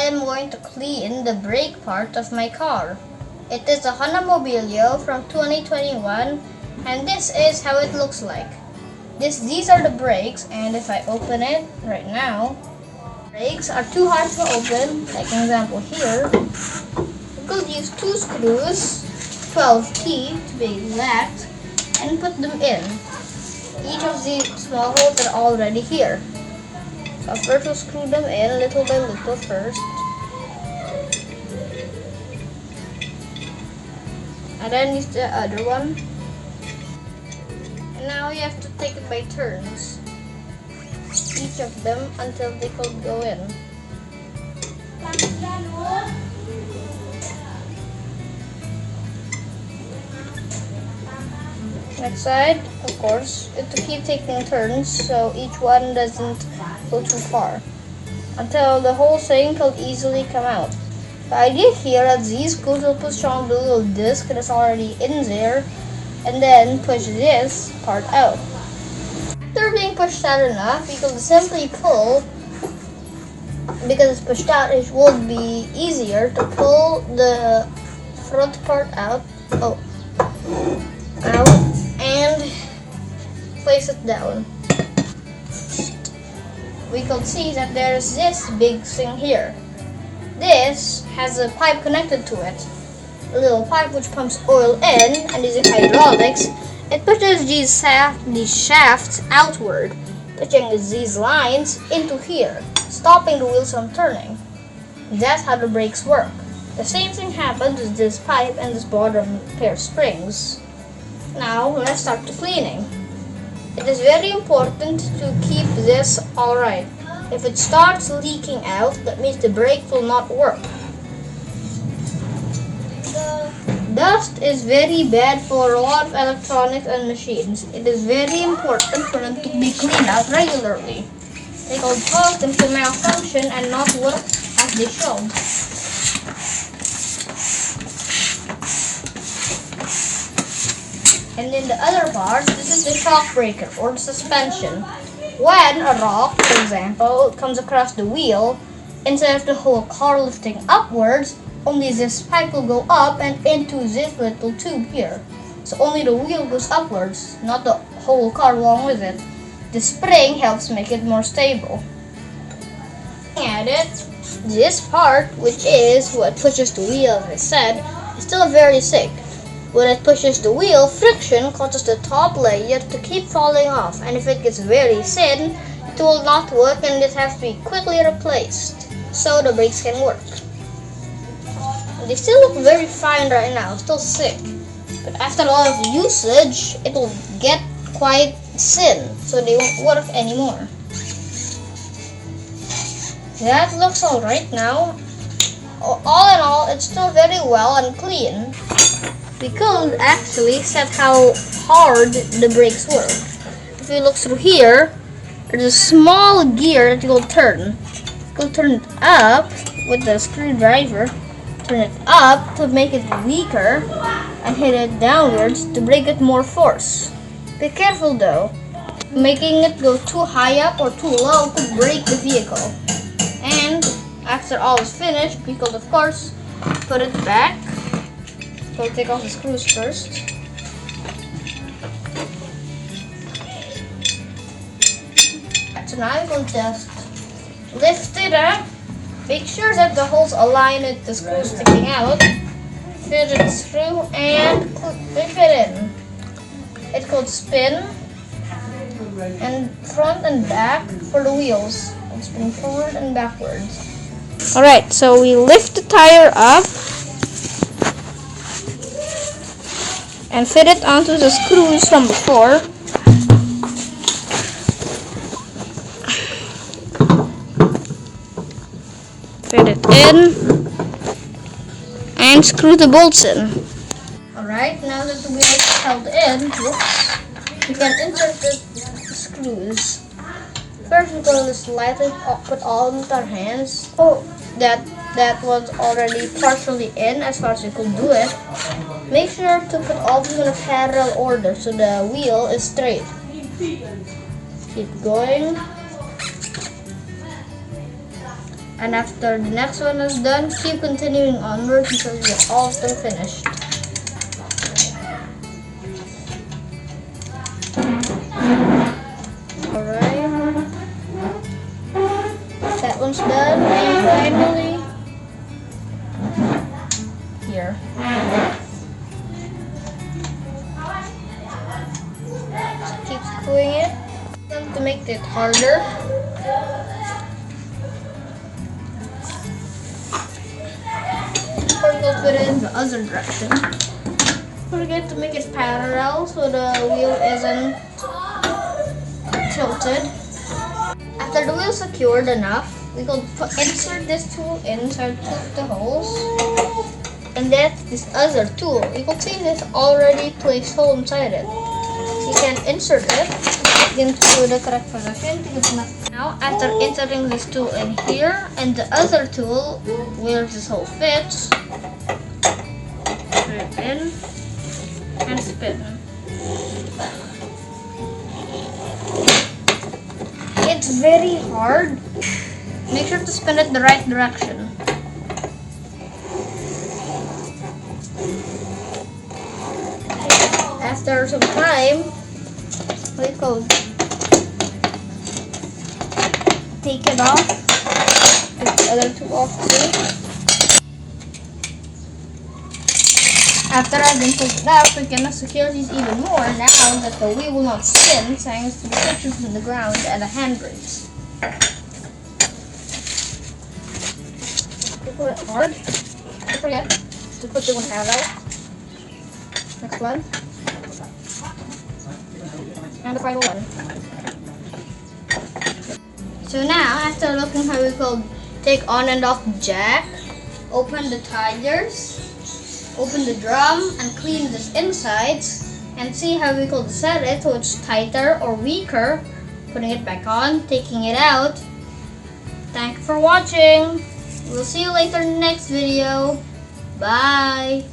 am going to clean the brake part of my car. It is a Honda Mobilio from 2021, and this is how it looks like. These are the brakes, and if I open it right now, brakes are too hard to open. Like an example here, we could use 2 screws, 12T to be exact, and put them in. Each of the small holes are already here. So first we'll screw them in little by little first. And then use the other one. And now you have to take it by turns. Each of them until they could go in. Next side, of course, to keep taking turns so each one doesn't go too far until the whole thing could easily come out. The idea here is these screws will push on the little disc that's already in there and then push this part out. After being pushed out enough, you can simply pull. Because it's pushed out, it will be easier to pull the front part out. And place it down. We can see that there's this big thing here. This has a pipe connected to it. A little pipe which pumps oil in, and using hydraulics, it pushes these shafts outward, pushing these lines into here, stopping the wheels from turning. That's how the brakes work. The same thing happens with this pipe and this bottom pair of springs. Now let's start the cleaning. It is very important to keep this alright. If it starts leaking out, that means the brake will not work. Dust is very bad for a lot of electronics and machines. It is very important for them to be cleaned out regularly. They could cause them to malfunction and not work as they should. And in the other part, this is the shock breaker or the suspension. When a rock, for example, comes across the wheel, instead of the whole car lifting upwards, only this pipe will go up and into this little tube here. So only the wheel goes upwards, not the whole car along with it. The spring helps make it more stable. And this part, which is what pushes the wheel, as I said, is still very thick. When it pushes the wheel, friction causes the top layer to keep falling off, and if it gets very thin, it will not work and it has to be quickly replaced so the brakes can work. They still look very fine right now, still thick, but after a lot of usage, it will get quite thin, so they won't work anymore. That looks alright now. All in all, it's still very well and clean. We could actually set how hard the brakes work. If you look through here, there's a small gear that you will turn. You can turn it up with the screwdriver. Turn it up to make it weaker and hit it downwards to break it more force. Be careful though. Making it go too high up or too low could break the vehicle. And after all is finished, we could of course put it back. So take off the screws first. So now you will just lift it up. Make sure that the holes align with the screws sticking out. Fit it through and clip it in. It could spin and front and back for the wheels. And spin forward and backwards. Alright, so we lift the tire up and fit it onto the screws from before. Fit it in and screw the bolts in. Alright, now that the wheel is held in, we can insert the screws. First, we're going to slightly put all with our hands. That was already partially in as far as you could do it. Make sure to put all of them in a parallel order so the wheel is straight. Keep going. And after the next one is done, keep continuing onwards until you're all still finished. Alright. That one's done. And finally, here. Just keep screwing it. To make it harder. Or go put it in the other direction. Don't forget to make it parallel so the wheel isn't tilted. After the wheel is secured enough, we can insert this tool inside two of the holes. And then this other tool, you can see this already placed hole inside it. You can insert it into the correct position. Now, after inserting this tool in here and the other tool where this hole fits, put it in and spin. It's very hard. Make sure to spin it the right direction. After some time, we go take it off. Take the other two off too. After I've been took it out, we can secure these even more now that the wheel will not spin thanks to the friction from the ground and the handbrakes. Pull it hard. Don't forget to put the one hand out. Next one. And the final one. So now, after looking how we could take on and off the jack, open the tires, open the drum, and clean the insides, and see how we could set it so it's tighter or weaker, putting it back on, taking it out. Thank you for watching. We'll see you later in the next video. Bye.